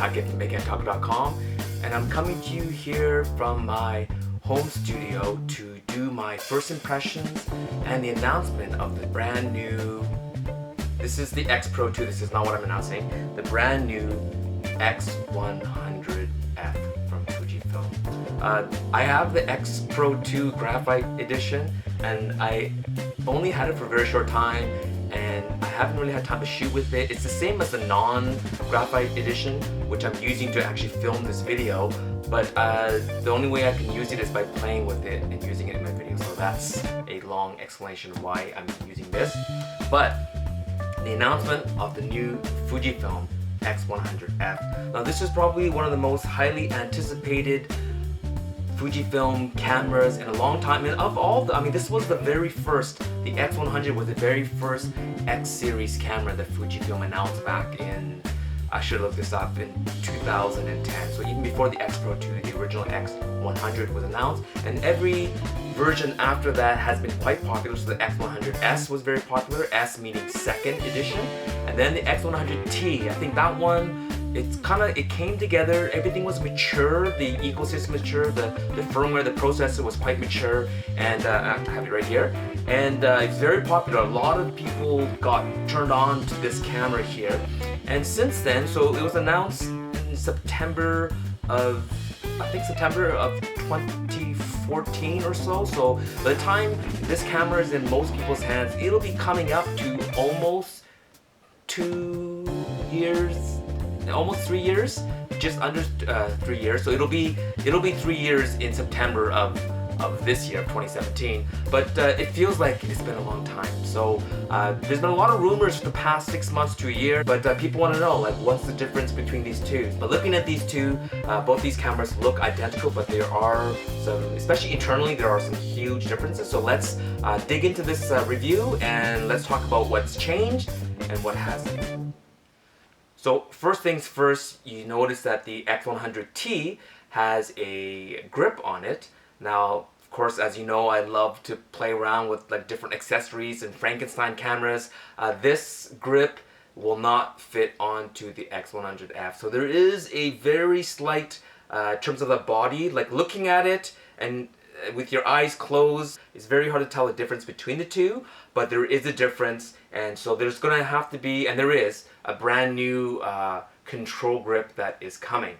Taki from bigheadtaco.com, and I'm coming to you here from my home studio to do my first impressions and the announcement of the brand new, this is the X-Pro2, this is not what I'm announcing, the brand new X100F from Fujifilm. I have the X-Pro2 Graphite Edition, and I only had it for a very short time, and I haven't really had time to shoot with it. It's the same as the non-graphite edition, which I'm using to actually film this video, but the only way I can use it is by playing with it and using it in my video. So that's a long explanation of why I'm using this. But the announcement of the new Fujifilm X100F. Now this is probably one of the most highly anticipated Fujifilm cameras in a long time, and of all the, this was the very first, the X100 was the very first X series camera that Fujifilm announced back in, I should look this up, in 2010. So even before the X-Pro2, the original X100 was announced, and every version after that has been quite popular. So the X100S was very popular, S meaning second edition, and then the X100T, I think that one, it came together, everything was mature, the ecosystem mature, the firmware, the processor was quite mature, and I have it right here, and it's very popular. A lot of people got turned on to this camera here, and since then, so it was announced in September of 2014 or so. So by the time this camera is in most people's hands, it'll be coming up to almost 2 years, almost 3 years, just under 3 years. So it'll be 3 years in September of this year, of 2017. But it feels like it's been a long time. So there's been a lot of rumors for the past 6 months to a year, but people want to know, like, what's the difference between these two? But looking at these two, both these cameras look identical, but there are some, especially internally, there are some huge differences. So let's dig into this review, and let's talk about what's changed and what hasn't. So first things first, you notice that the X100T has a grip on it. Now, of course, as you know, I love to play around with like different accessories and Frankenstein cameras. This grip will not fit onto the X100F. So there is a very slight, in terms of the body, like looking at it and with your eyes closed, it's very hard to tell the difference between the two, but there is a difference, and so there's going to have to be, and there is, a brand new control grip that is coming.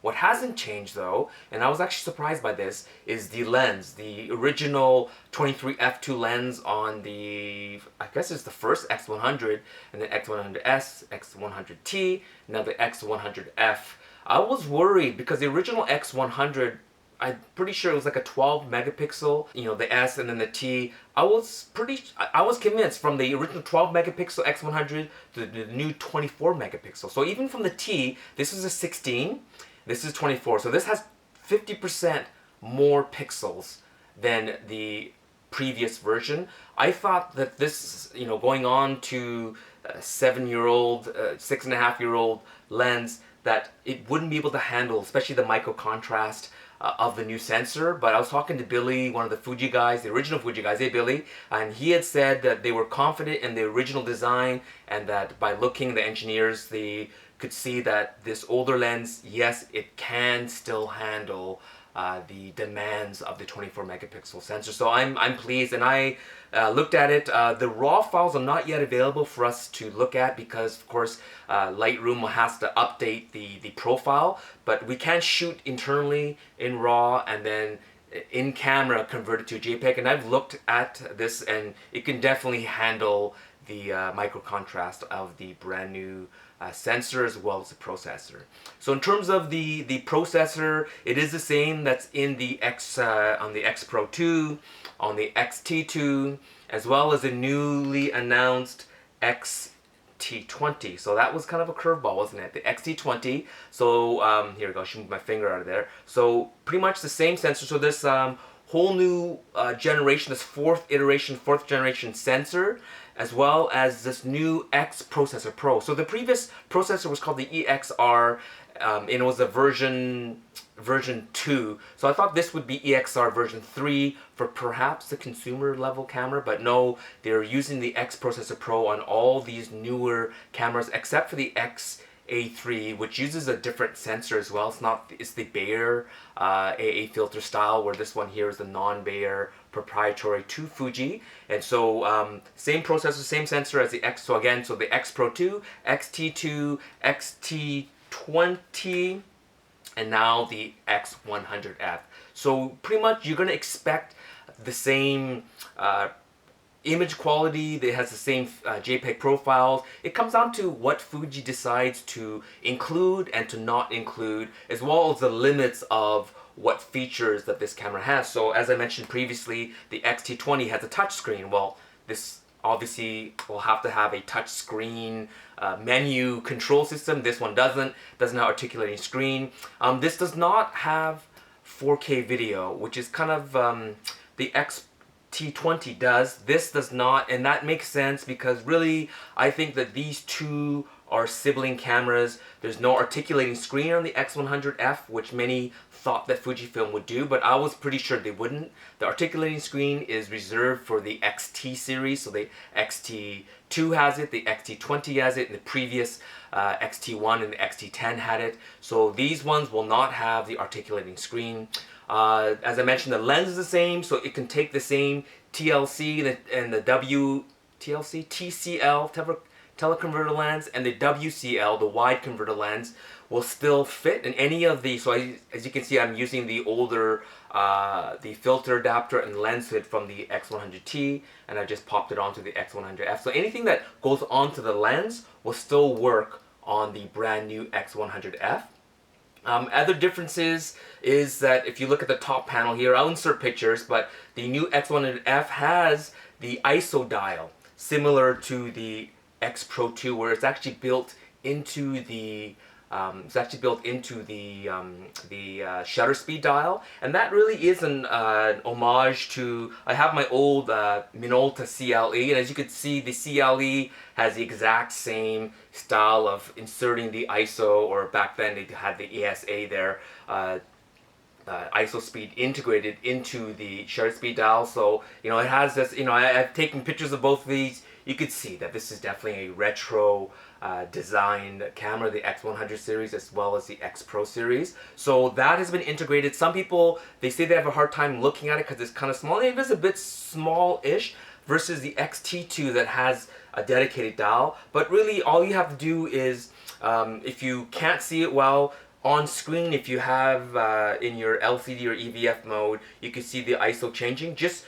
What hasn't changed though, and I was actually surprised by this, is the lens. The original 23 f2 lens on the, I guess it's the first X100, and the X100S, X100T, now the X100F. I was worried because the original X100, I'm pretty sure it was like a 12 megapixel, you know, the S and then the T. I was convinced from the original 12 megapixel X100 to the new 24 megapixel. So even from the T, this is a 16, this is 24. So this has 50% more pixels than the previous version. I thought that this, you know, going on to a 7-year-old, 6.5-year-old lens, that it wouldn't be able to handle, especially the micro contrast of the new sensor. But I was talking to Billy, one of the Fuji guys, the original Fuji guys, hey Billy, and he had said that they were confident in the original design, and that by looking, the engineers, they could see that this older lens, yes, it can still handle the demands of the 24 megapixel sensor. So I'm pleased, and I looked at it. The raw files are not yet available for us to look at because, of course, Lightroom has to update the profile, but we can shoot internally in RAW and then in camera convert it to JPEG, and I've looked at this and it can definitely handle the micro contrast of the brand new sensor as well as the processor. So in terms of the processor, it is the same that's in the on the X-Pro2, on the X-T2, as well as the newly announced X-T20. So that was kind of a curveball, wasn't it? The X-T20. So here we go, I should move my finger out of there. So pretty much the same sensor. So this whole new generation, this fourth generation sensor, as well as this new X Processor Pro. So the previous processor was called the EXR, and it was a version 2. So I thought this would be EXR version 3 for perhaps the consumer level camera, but no, they're using the X Processor Pro on all these newer cameras except for the X A3, which uses a different sensor as well. It's the Bayer AA filter style, where this one here is the non-Bayer proprietary to Fuji. And so same processor, same sensor as the X. So again, so the X-Pro2, XT2, XT20, and now the X100F. So pretty much you're going to expect the same image quality. It has the same JPEG profiles. It comes down to what Fuji decides to include and to not include, as well as the limits of what features that this camera has. So as I mentioned previously, the XT20 has a touch screen. Well, this obviously will have to have a touch screen menu control system. This one doesn't have articulating screen. This does not have 4K video, which is kind of the XT20 does. This does not, and that makes sense because really I think that these two are sibling cameras. There's no articulating screen on the X100F, which many thought that Fujifilm would do, but I was pretty sure they wouldn't. The articulating screen is reserved for the XT series, so the XT2 has it, the XT20 has it, and the previous XT1 and the XT10 had it. So these ones will not have the articulating screen. As I mentioned, the lens is the same, so it can take the same TLC and the TCL, teleconverter lens, and the WCL, the wide converter lens, will still fit in any of these. So as you can see, I'm using the older, the filter adapter and lens hood from the X100T, and I just popped it onto the X100F. So anything that goes onto the lens will still work on the brand new X100F. Other differences is that if you look at the top panel here, I'll insert pictures, but the new X100F has the ISO dial, similar to the X-Pro2, where it's actually built into the shutter speed dial, and that really is an homage to. I have my old Minolta CLE, and as you can see, the CLE has the exact same style of inserting the ISO, or back then they had the ESA there. ISO speed integrated into the shutter speed dial, so you know it has this. You know, I've taken pictures of both of these. You could see that this is definitely a retro designed camera, the X100 series as well as the X-Pro series. So that has been integrated. Some people, they say they have a hard time looking at it because it's kind of small. It is a bit small-ish versus the XT2 that has a dedicated dial. But really all you have to do is, if you can't see it well, on screen, if you have in your LCD or EVF mode, you can see the ISO changing. Just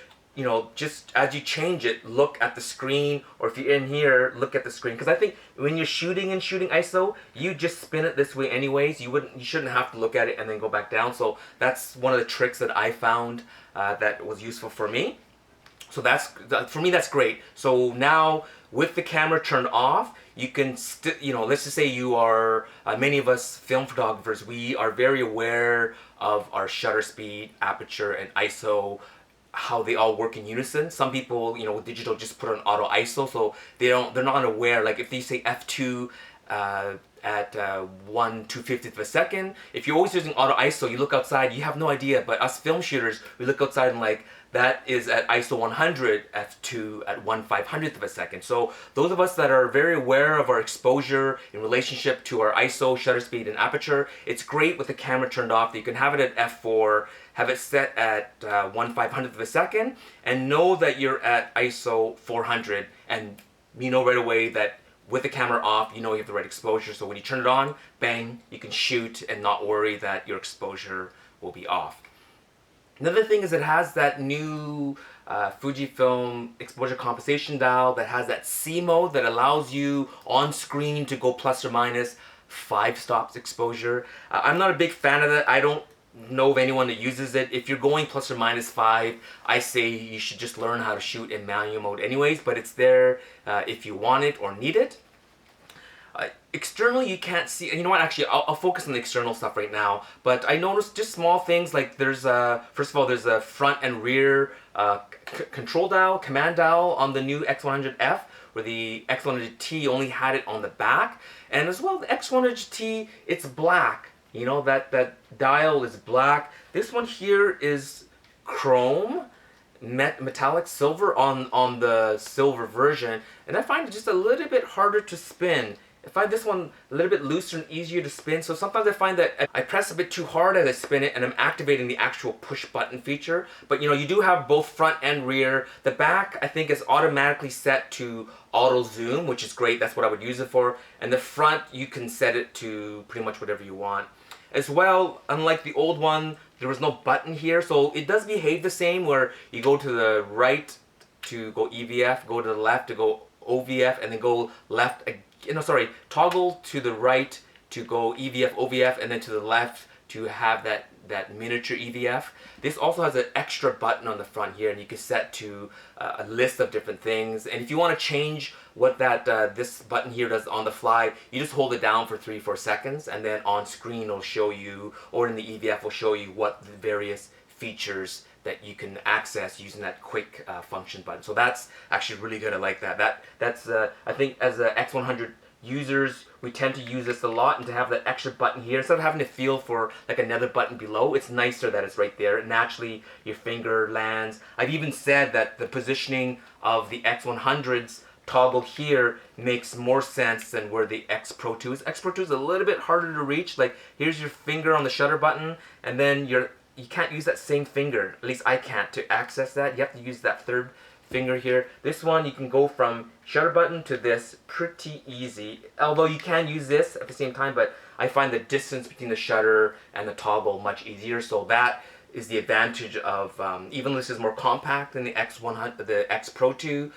as you change it, look at the screen, or if you're in here, look at the screen. Because I think when you're shooting ISO, you just spin it this way anyways. You shouldn't have to look at it and then go back down. So that's one of the tricks that I found that was useful for me. So for me, that's great. So now with the camera turned off, you can let's just say you are, many of us film photographers, we are very aware of our shutter speed, aperture, and ISO, how they all work in unison. Some people, with digital, just put on auto ISO, so they're not aware. Like if they say f2 at 1/250th of a second, if you're always using auto ISO, you look outside, you have no idea. But us film shooters, we look outside and like, that is at ISO 100 f2 at 1/500th of a second. So those of us that are very aware of our exposure in relationship to our ISO, shutter speed, and aperture, it's great with the camera turned off that you can have it at f4, have it set at 1/500th of a second, and know that you're at ISO 400, and you know right away that with the camera off, you know you have the right exposure. So when you turn it on, bang, you can shoot and not worry that your exposure will be off. Another thing is it has that new Fujifilm exposure compensation dial that has that C mode that allows you on screen to go plus or minus 5 stops exposure. I'm not a big fan of that. I don't know of anyone that uses it. If you're going plus or minus 5, I say you should just learn how to shoot in manual mode anyways, but it's there if you want it or need it. Externally, you can't see. You know what? Actually, I'll focus on the external stuff right now. But I noticed just small things like there's first of all, there's a front and rear control dial, command dial on the new X100F, where the X100T only had it on the back. And as well, the X100T, it's black. You know, that dial is black. This one here is chrome, metallic silver on the silver version, and I find it just a little bit harder to spin. find this one a little bit looser and easier to spin. So sometimes I find that I press a bit too hard as I spin it and I'm activating the actual push button feature. But you do have both front and rear. The back I think is automatically set to auto zoom, which is great. That's what I would use it for. And the front, you can set it to pretty much whatever you want. As well, unlike the old one, there was no button here, so it does behave the same where you go to the right to go EVF, go to the left to go OVF, and then go left, toggle to the right to go EVF, OVF, and then to the left to have that miniature EVF. This also has an extra button on the front here, and you can set to a list of different things. And if you want to change what this button here does on the fly, you just hold it down for 3-4 seconds, and then on screen it'll show you, or in the EVF will show you what the various features that you can access using that quick function button. So that's actually really good. I like that. That's I think as a X100 users, we tend to use this a lot, and to have that extra button here, instead of having to feel for like another button below, it's nicer that it's right there. Naturally, your finger lands. I've even said that the positioning of the X100's toggle here makes more sense than where the X-Pro2 is. X-Pro2 is a little bit harder to reach. Like, here's your finger on the shutter button, and then you can't use that same finger, at least I can't, to access that. You have to use that third finger here. This one, you can go from shutter button to this pretty easy, although you can use this at the same time, but I find the distance between the shutter and the toggle much easier. So that is the advantage of, even though this is more compact than the X100, the X-Pro2,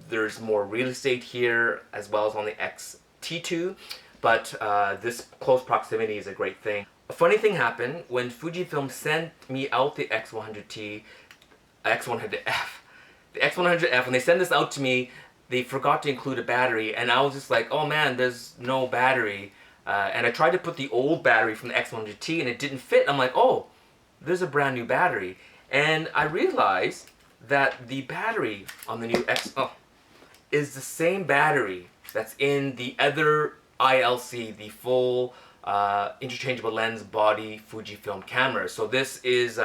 there's more real estate here as well as on the X-T2, but this close proximity is a great thing. A funny thing happened when Fujifilm sent me out the X100F. The X100F, when they sent this out to me, they forgot to include a battery, and I was just like, oh man, there's no battery. And I tried to put the old battery from the X100T and it didn't fit. I'm like, oh, there's a brand new battery. And I realized that the battery on the new is the same battery that's in the other ILC, the full interchangeable lens body Fujifilm camera. So this is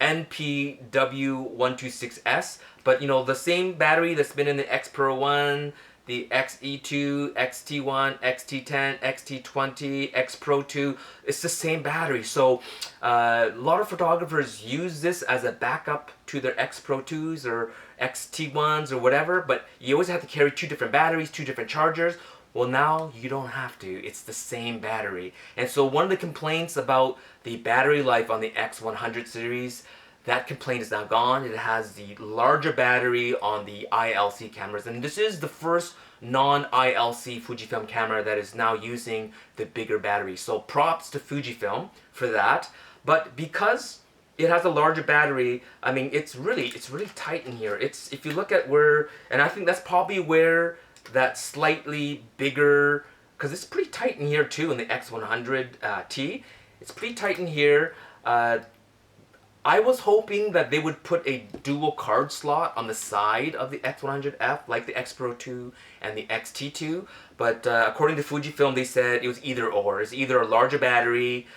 NPW126S, but the same battery that's been in the X-Pro1, the XE2, XT1, XT10, XT20, X-Pro2, it's the same battery. So a lot of photographers use this as a backup to their X-Pro2s or XT1s or whatever, but you always have to carry 2 different batteries, 2 different chargers. Well, now you don't have to. It's the same battery. And so one of the complaints about the battery life on the X100 series, that complaint is now gone. It has the larger battery on the ILC cameras, and this is the first non-ILC Fujifilm camera that is now using the bigger battery. So props to Fujifilm for that. But because it has a larger battery, I mean, it's really tight in here. If you look at where, and I think that's probably where that slightly bigger, because it's pretty tight in here too in the X100T. It's pretty tight in here. I was hoping that they would put a dual card slot on the side of the X100F like the X-Pro2 and the X-T2, but according to Fujifilm, they said it was either or. It's either a larger battery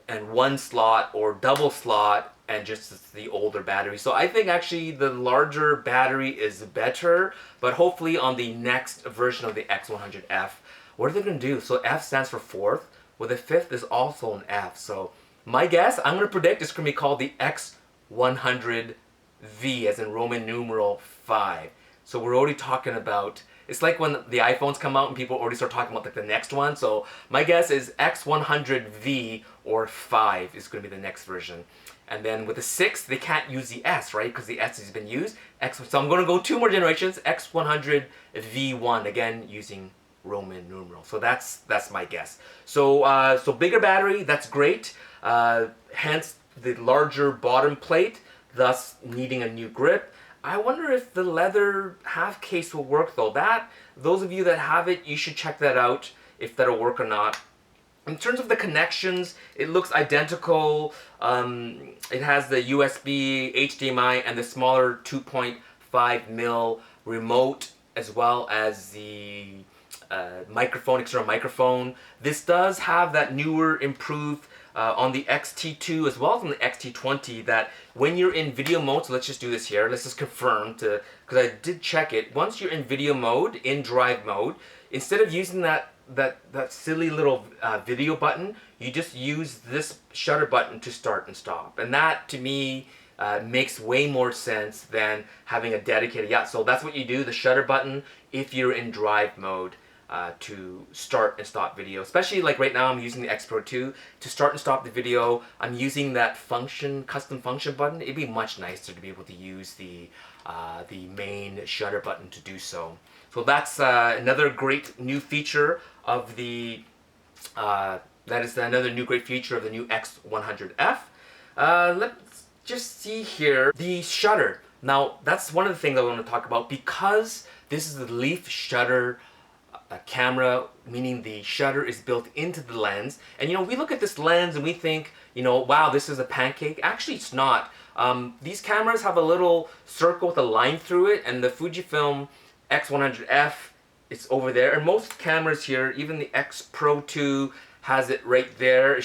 and 1 slot, or double slot and just the older battery. So I think actually the larger battery is better, but hopefully on the next version of the X100F, what are they going to do? So F stands for 4th, well the 5th is also an F. So my guess, I'm going to predict it's going to be called the X100V, as in Roman numeral 5. So we're already talking about, it's like when the iPhones come out and people already start talking about like the next one. So my guess is X100V or 5 is going to be the next version. And then with the 6th, they can't use the S, right? Because the S has been used. So I'm going to go 2 more generations, X100V1, again using Roman numeral. So that's my guess. So so bigger battery, that's great. Hence the larger bottom plate, thus needing a new grip. I wonder if the leather half case will work though. Those of you that have it, you should check that out, if that'll work or not. In terms of the connections, it looks identical. It has the USB, HDMI, and the smaller 2.5mm remote, as well as the microphone, external microphone. This does have that newer, improved on the X-T2 as well as on the X-T20 that when you're in video mode, so let's just do this here, let's just confirm, because I did check it, once you're in video mode, in drive mode, instead of using that silly little video button, you just use this shutter button to start and stop. And that, to me, makes way more sense than having a dedicated, so that's what you do, the shutter button, if you're in drive mode. To start and stop video, especially like right now I'm using the X-Pro2 to start and stop the video. I'm using that custom function button. It'd be much nicer to be able to use the main shutter button to do so. So that's another great new feature of the another new great feature of the new X100F. Let's just see here the shutter. Now that's one of the things I want to talk about, because this is the leaf shutter camera, meaning the shutter is built into the lens. And we look at this lens and we think, wow, this is a pancake. Actually, it's not. These cameras have a little circle with a line through it, and the Fujifilm X100F, it's over there. And most cameras here, even the X-Pro2 has it right there.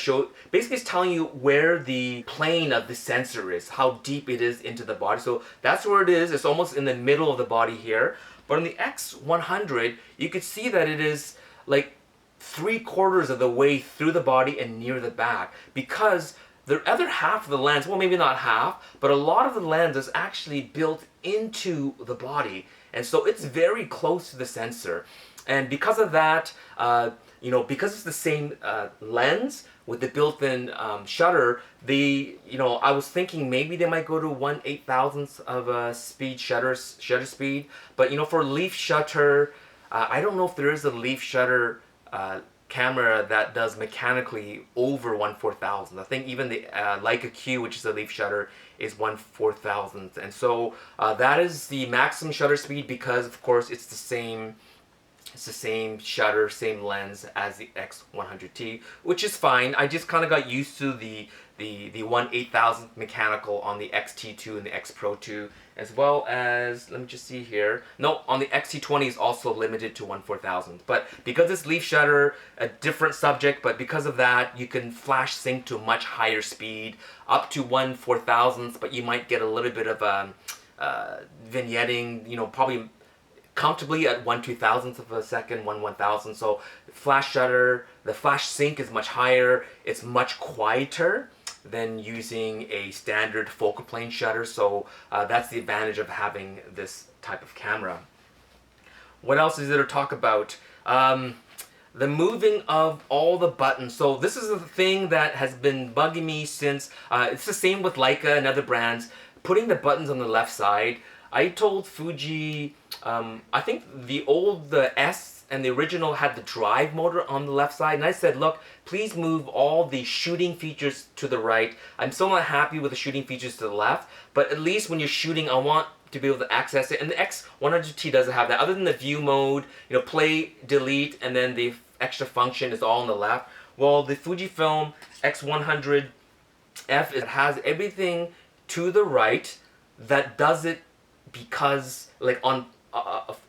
Basically it's telling you where the plane of the sensor is, how deep it is into the body. So that's where it is. It's almost in the middle of the body here. But on the X100, you could see that it is like 3/4 of the way through the body and near the back, because the other half of the lens, well, maybe not half, but a lot of the lens is actually built into the body. And so it's very close to the sensor. And because of that, because it's the same lens with the built-in shutter, I was thinking maybe they might go to 1/8,000th of a shutter speed. But for leaf shutter, I don't know if there is a leaf shutter camera that does mechanically over 1/4000th. I think even the Leica Q, which is a leaf shutter, is 1/4000th. And so that is the maximum shutter speed, because of course it's the same shutter, same lens as the X100T, which is fine. I just kind of got used to the 1/8000th mechanical on the X-T2 and the X-Pro2, as well as, let me just see here, no, on the X-T20 is also limited to 1/4000th. But because it's leaf shutter, a different subject, but because of that, you can flash sync to a much higher speed, up to 1/4000th, but you might get a little bit of vignetting, probably comfortably at 1/2000th of a second, 1/1000th. So flash shutter, the flash sync is much higher. It's much quieter than using a standard focal plane shutter. So that's the advantage of having this type of camera. What else is there to talk about? The moving of all the buttons. So this is the thing that has been bugging me since, it's the same with Leica and other brands, putting the buttons on the left side. I told Fuji, I think the S and the original had the drive motor on the left side, and I said, look, please move all the shooting features to the right. I'm still not happy with the shooting features to the left, but at least when you're shooting, I want to be able to access it. And the X100T doesn't have that, other than the view mode, play, delete, and then the extra function is all on the left. Well, the Fujifilm X100F, it has everything to the right that does it because, like,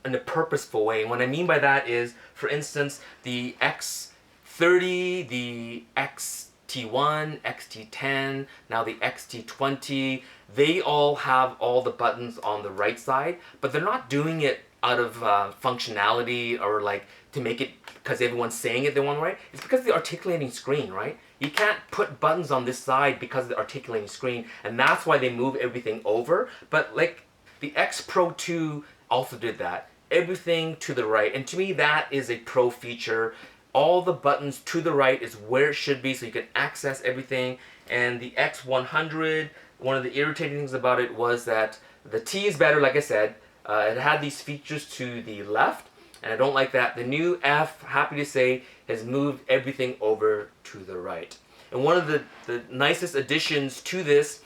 in a purposeful way. And what I mean by that is, for instance, the X30, the XT1, XT10, now the XT20, they all have all the buttons on the right side, but they're not doing it out of functionality or like to make it because everyone's saying it they want, right? It's because of the articulating screen, right? You can't put buttons on this side because of the articulating screen, and that's why they move everything over. But like the X-Pro2 also did that. Everything to the right. And to me, that is a pro feature. All the buttons to the right is where it should be, so you can access everything. And the X100, one of the irritating things about it was that the T is better, like I said. It had these features to the left, and I don't like that. The new F, happy to say, has moved everything over to the right. And one of the nicest additions to this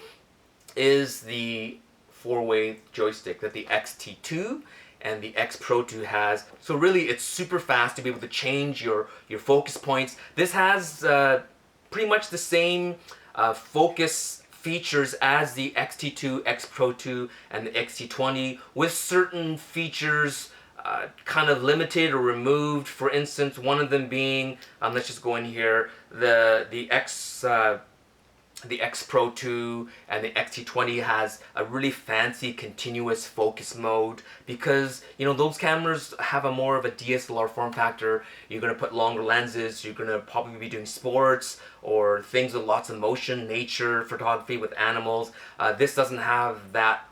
is the 4-way joystick that the X-T2 and the X-Pro2 has. So really, it's super fast to be able to change your focus points. This has pretty much the same focus features as the X-T2, X-Pro2, and the X-T20, with certain features kind of limited or removed. For instance, one of them being, let's just go in here, the X-Pro2 and the X-T20 has a really fancy continuous focus mode, because those cameras have a more of a DSLR form factor. You're going to put longer lenses, you're going to probably be doing sports or things with lots of motion, nature photography with animals. This doesn't have that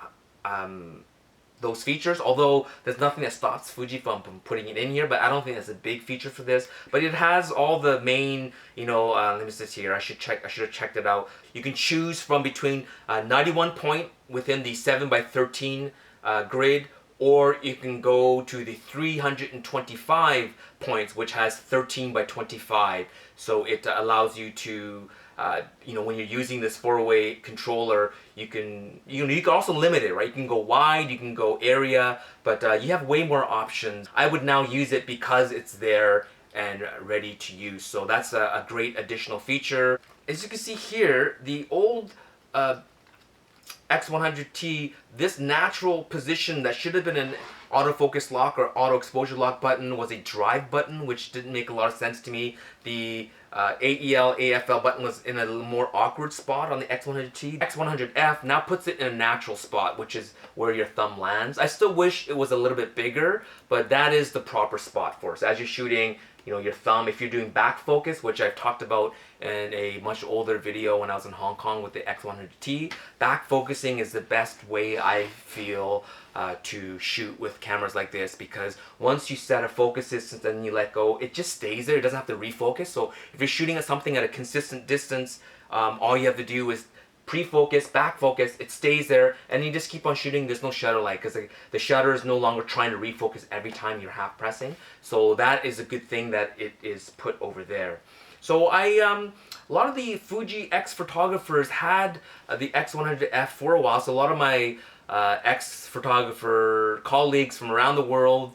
those features, although there's nothing that stops Fujifilm from putting it in here, but I don't think that's a big feature for this. But it has all the main, let me see here, I should have checked it out. You can choose from between 91 point within the 7x13 grid, or you can go to the 325 points, which has 13x25. So it allows you to when you're using this 4-way controller, you can also limit it, right? You can go wide, you can go area, but you have way more options. I would now use it because it's there and ready to use. So that's a great additional feature. As you can see here, the old X100T, this natural position that should have been an autofocus lock or auto exposure lock button was a drive button, which didn't make a lot of sense to me. The AEL, AFL button was in a more awkward spot on the X100T. X100F now puts it in a natural spot, which is where your thumb lands. I still wish it was a little bit bigger, but that is the proper spot for us. As you're shooting, your thumb, if you're doing back focus, which I've talked about in a much older video when I was in Hong Kong with the X100T, back focusing is the best way I feel to shoot with cameras like this, because once you set a focus distance and you let go, it just stays there. It doesn't have to refocus. So if you're shooting at something at a consistent distance, all you have to do is pre-focus, back focus, it stays there, and you just keep on shooting. There's no shutter light, because the shutter is no longer trying to refocus every time you're half pressing. So that is a good thing that it is put over there. So a lot of the Fuji X photographers had the X100F for a while. So a lot of my X photographer colleagues from around the world,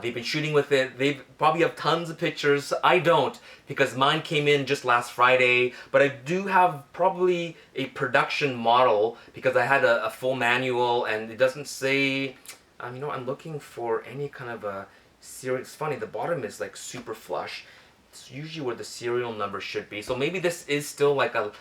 they've been shooting with it. They probably have tons of pictures. I don't, because mine came in just last Friday, but I do have probably a production model, because I had a full manual, and it doesn't say, I'm looking for any kind of a serial. It's funny, the bottom is like super flush. It's usually where the serial number should be. So maybe this is still like a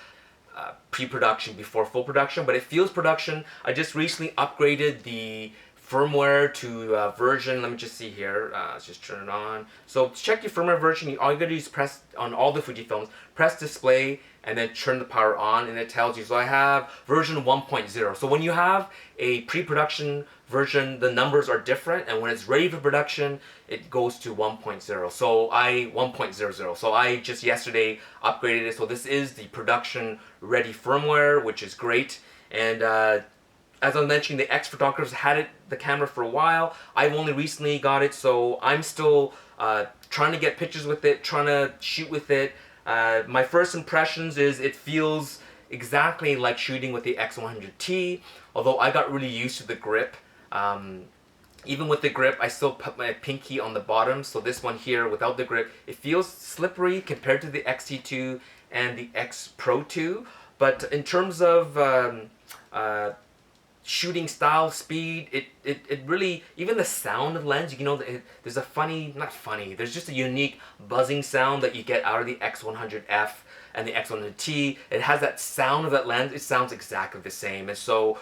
pre-production before full production, but it feels production. I just recently upgraded the firmware to version, let me just see here, let's just turn it on. So to check your firmware version, all you gotta do is press on all the Fujifilms, press display, and then turn the power on, and it tells you. So I have version 1.0. So when you have a pre-production version, the numbers are different, and when it's ready for production, it goes to 1.0. So 1.00. So I just yesterday upgraded it. So this is the production ready firmware, which is great. And as I was mentioning, the X photographers had the camera for a while. I've only recently got it, so I'm still trying to get pictures with it, trying to shoot with it. My first impressions is it feels exactly like shooting with the X100T, although I got really used to the grip. Even with the grip, I still put my pinky on the bottom, so this one here without the grip, it feels slippery compared to the X-T2 and the X-Pro2. But in terms of shooting style, speed, it really, even the sound of the lens, there's a funny, not funny, there's just a unique buzzing sound that you get out of the X100F and the X100T. It has that sound of that lens. It sounds exactly the same. And so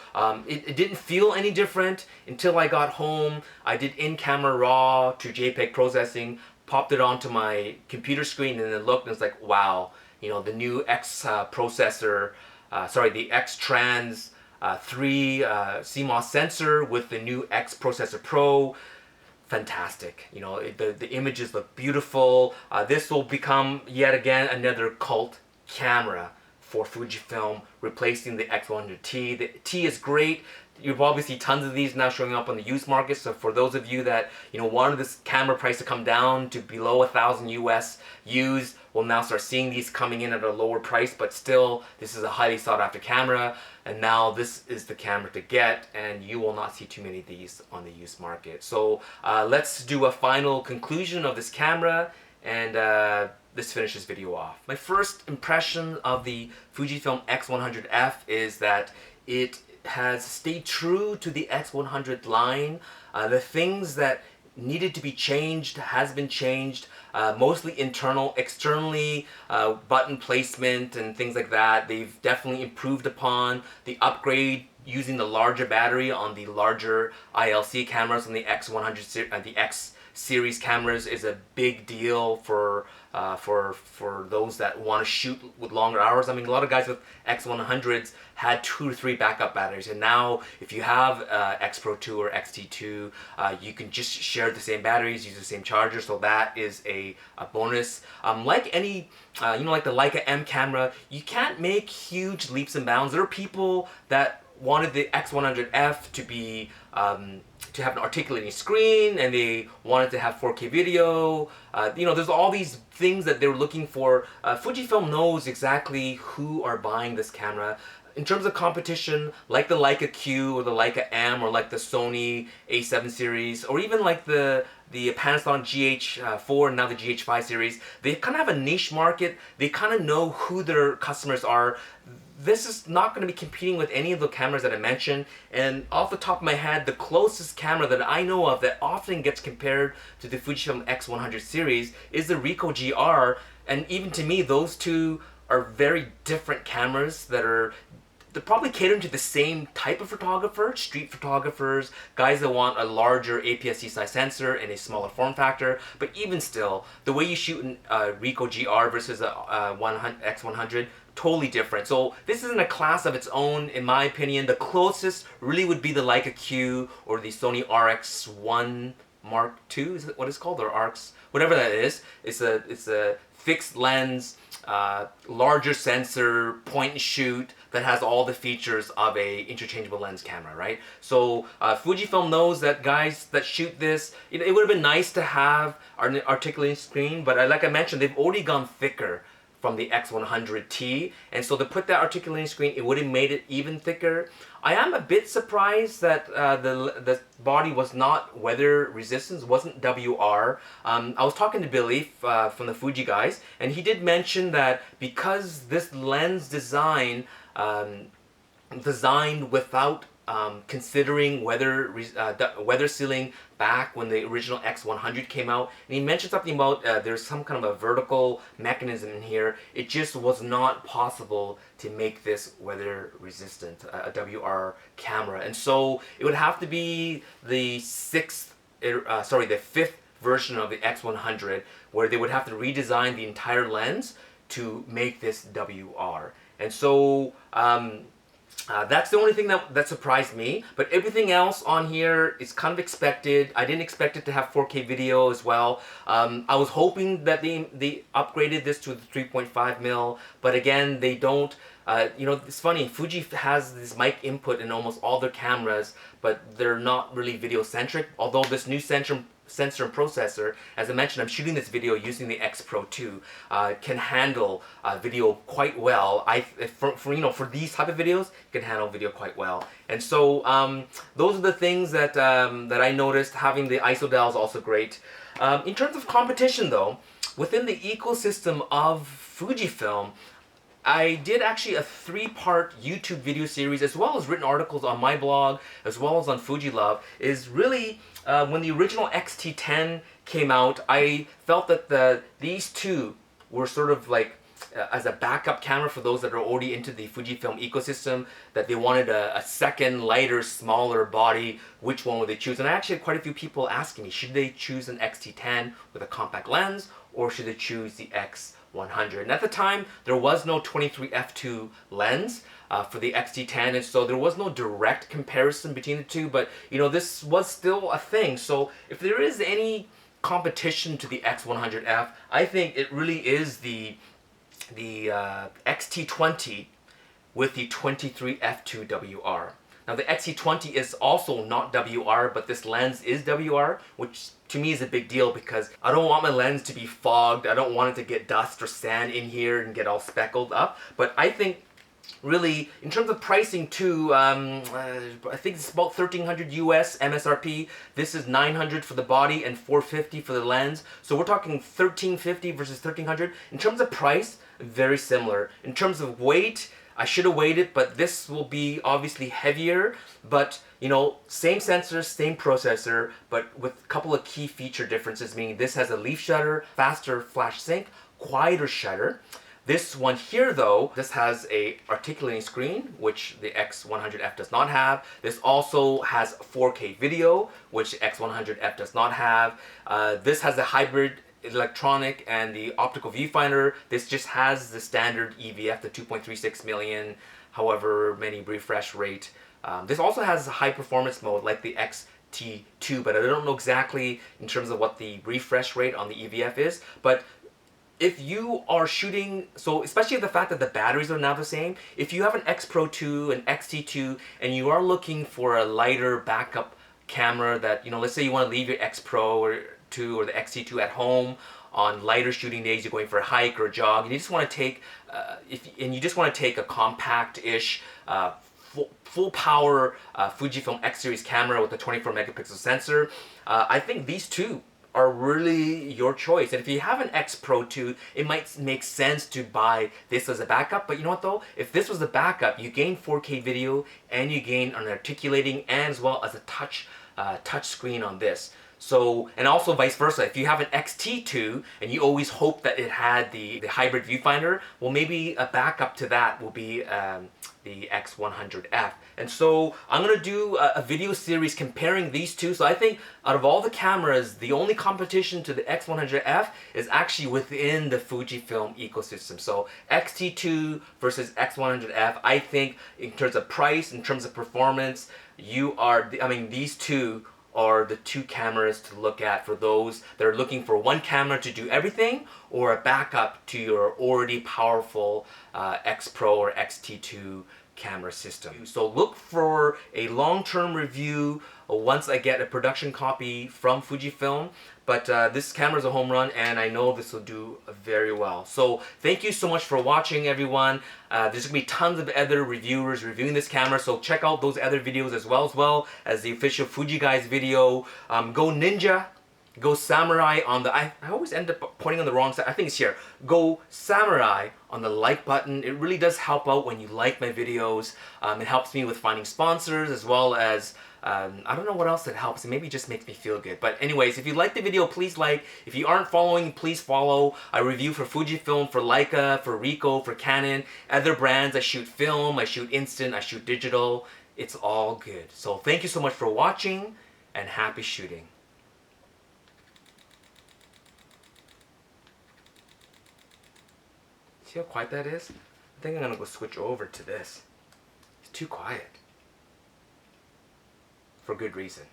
it didn't feel any different until I got home. I did in-camera RAW to JPEG processing, popped it onto my computer screen, and then looked, and it's like, wow, the new X processor, the X-Trans 3 CMOS sensor with the new X Processor Pro. Fantastic. The images look beautiful. This will become yet again another cult camera for Fujifilm, replacing the X100T. The T is great. You'll probably see tons of these now showing up on the used market. So for those of you that wanted this camera price to come down to below 1,000 US used, we'll now start seeing these coming in at a lower price. But still, this is a highly sought after camera, and now this is the camera to get, and you will not see too many of these on the used market. So let's do a final conclusion of this camera, and let's finish this video off. My first impression of the Fujifilm X100F is that it has stayed true to the X100 line. The things that needed to be changed has been changed, mostly internal. Externally, button placement and things like that, they've definitely improved upon. The upgrade using the larger battery on the larger ILC cameras on the X100 the X series cameras is a big deal for those that want to shoot with longer hours. I mean, a lot of guys with X100s had 2 to 3 backup batteries, and now if you have X-Pro2 or XT2, you can just share the same batteries, use the same charger, so that is a bonus. Like any, like the Leica M camera, you can't make huge leaps and bounds. There are people that wanted the X100F to be to have an articulating screen, and they wanted to have 4K video. There's all these things that they were looking for. Fujifilm knows exactly who are buying this camera. In terms of competition, like the Leica Q or the Leica M or like the Sony A7 series, or even like the Panasonic GH4 and now the GH5 series, they kind of have a niche market. They kind of know who their customers are. This is not going to be competing with any of the cameras that I mentioned, and off the top of my head, the closest camera that I know of that often gets compared to the Fujifilm X100 series is the Ricoh GR, and even to me, those two are very different cameras that are they're probably catering to the same type of photographer, street photographers, guys that want a larger APS-C size sensor and a smaller form factor. But even still, the way you shoot in Ricoh GR versus a X100, totally different. So this isn't a class of its own, in my opinion. The closest really would be the Leica Q or the Sony RX1 Mark II, is that what it's called, or RX, whatever that is. It's a fixed lens, larger sensor, point and shoot that has all the features of a interchangeable lens camera, right? So Fujifilm knows that guys that shoot this, it would have been nice to have an articulating screen, but like I mentioned, they've already gone thicker from the X100T, and so to put that articulating screen, it would have made it even thicker. I am a bit surprised that the body was not weather resistant, wasn't WR. I was talking to Billy from the Fuji guys, and he did mention that because this lens design designed without considering weather sealing back when the original X100 came out, and he mentioned something about there's some kind of a vertical mechanism in here. It just was not possible to make this weather resistant, a WR camera, and so it would have to be the fifth version of the X100 where they would have to redesign the entire lens to make this WR, and so that's the only thing that surprised me, but everything else on here is kind of expected. I didn't expect it to have 4K video as well. I was hoping that they upgraded this to the 3.5mm, but again, they don't. It's funny, Fuji has this mic input in almost all their cameras, but they're not really video centric, although this new sensor and processor, as I mentioned, I'm shooting this video using the X-Pro2, can handle video quite well. For these type of videos, it can handle video quite well. And so those are the things that that I noticed. Having the ISO dial is also great. In terms of competition though, within the ecosystem of Fujifilm, I did actually a 3-part YouTube video series, as well as written articles on my blog, as well as on FujiLove. Is really when the original X-T10 came out, I felt that these two were sort of like as a backup camera for those that are already into the Fujifilm ecosystem, that they wanted a second, lighter, smaller body. Which one would they choose? And I actually had quite a few people asking me, should they choose an X-T10 with a compact lens, or should they choose the X100? And at the time, there was no 23 f2 lens for the X-T10, and so there was no direct comparison between the two, but this was still a thing. So if there is any competition to the X100F, I think it really is the XT20 with the 23 f2 WR. Now the XT20 is also not WR, but this lens is WR, which to me is a big deal because I don't want my lens to be fogged. I don't want it to get dust or sand in here and get all speckled up. But I think really, in terms of pricing too, I think it's about $1,300 US MSRP. This is $900 for the body and $450 for the lens. So we're talking $1,350 versus $1,300. In terms of price, very similar. In terms of weight, I should have waited, but this will be obviously heavier, but you know, same sensor, same processor, but with a couple of key feature differences, meaning this has a leaf shutter, faster flash sync, quieter shutter. This one here though, this has a articulating screen, which the X100F does not have. This also has 4K video, which X100F does not have. This has a hybrid electronic and the optical viewfinder. This just has the standard EVF, the 2.36 million, however many refresh rate. This also has a high performance mode like the XT2, but I don't know exactly in terms of what the refresh rate on the EVF is. But if you are shooting, so especially the fact that the batteries are now the same, if you have an X-Pro2, an XT2, and you are looking for a lighter backup camera that, you know, let's say you want to leave your X-Pro or 2 or the XT2 at home on lighter shooting days, you're going for a hike or a jog, and you just want to take, you just want to take a compact-ish, full power Fujifilm X series camera with a 24 megapixel sensor, I think these two are really your choice. And if you have an X-Pro2, it might make sense to buy this as a backup. But you know what though? If this was the backup, you gain 4K video and you gain an articulating and as well as a touch screen on this. So, and also vice versa, if you have an XT2 and you always hope that it had the hybrid viewfinder, well maybe a backup to that will be the X100F. And so I'm going to do a video series comparing these two. So I think out of all the cameras, the only competition to the X100F is actually within the Fujifilm ecosystem. So XT2 versus X100F, I think in terms of price, in terms of performance, these two are the two cameras to look at for those that are looking for one camera to do everything or a backup to your already powerful X-Pro or XT2 camera system. So look for a long-term review once I get a production copy from Fujifilm. But this camera is a home run and I know this will do very well. So thank you so much for watching, everyone. There's going to be tons of other reviewers reviewing this camera, so check out those other videos as well as the official Fuji Guys video. Go Ninja, go Samurai on the, I always end up pointing on the wrong side, I think it's here. Go Samurai on the like button. It really does help out when you like my videos. It helps me with finding sponsors as well as I don't know what else it helps. It maybe just makes me feel good. But anyways, if you like the video, please like. If you aren't following, please follow. I review for Fujifilm, for Leica, for Ricoh, for Canon, other brands. I shoot film, I shoot instant, I shoot digital. It's all good. So thank you so much for watching and happy shooting. See how quiet that is? I think I'm gonna go switch over to this. It's too quiet. For good reason.